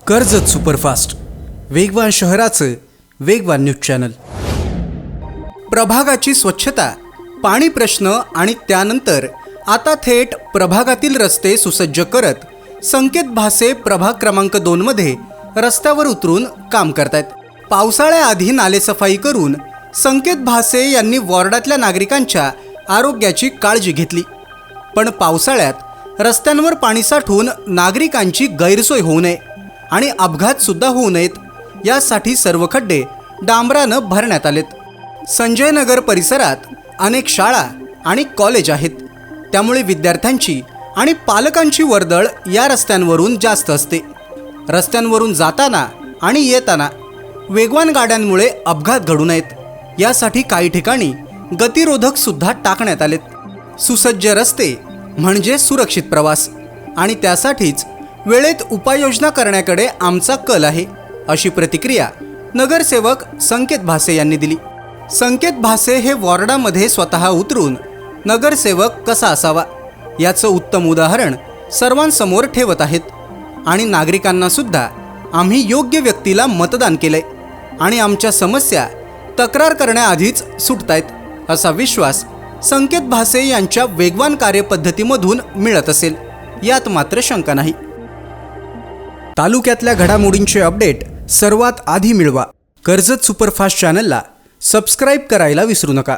Karjat superfast, वेगवान शहराचं वेगवान न्यूज चॅनल। प्रभागाची स्वच्छता, पाणी प्रश्न आणि त्यानंतर आता थेट प्रभागातील रस्ते सुसज्ज करत संकेत भासे प्रभाग क्रमांक 2 मध्ये रस्त्यावर उतरून काम करतात। पावसाळ्याआधी नालेसफाई करून संकेत भासे यांनी वॉर्डातल्या नागरिकांच्या आरोग्याची काळजी घेतली। पण पावसाळ्यात रस्त्यांवर पाणी साठून नागरिकांची गैरसोय होऊ नये आणि अपघात सुद्धा होऊ नयेत यासाठी सर्व खड्डे डांबरानं भरण्यात आलेत। संजय नगर परिसरात अनेक शाळा आणि कॉलेज आहेत, त्यामुळे विद्यार्थ्यांची आणि पालकांची वर्दळ या रस्त्यांवरून जास्त असते। रस्त्यांवरून जाताना आणि येताना वेगवान गाड्यांमुळे अपघात घडू नयेत यासाठी काही ठिकाणी गतिरोधक सुद्धा टाकण्यात आलेत। सुसज्ज रस्ते म्हणजे सुरक्षित प्रवास आणि त्यासाठीच वेळेत उपाययोजना करण्याकडे आमचा कल आहे, अशी प्रतिक्रिया नगरसेवक संकेत भासे यांनी दिली। संकेत भासे हे वॉर्डामध्ये स्वतः उतरून नगरसेवक कसा असावा याचं उत्तम उदाहरण सर्वांसमोर ठेवत आहेत आणि नागरिकांना सुद्धा आम्ही योग्य व्यक्तीला मतदान केलंय आणि आमच्या समस्या तक्रार करण्याआधीच सुटतायत असा विश्वास संकेत भासे यांच्या वेगवान कार्यपद्धतीमधून मिळत असेल यात मात्र शंका नाही। तालुक्यातल्या घडामोडींचे अपडेट सर्वात आधी मिळवा। कर्जत सुपरफास्ट चॅनलला सबस्क्राईब करायला विसरू नका।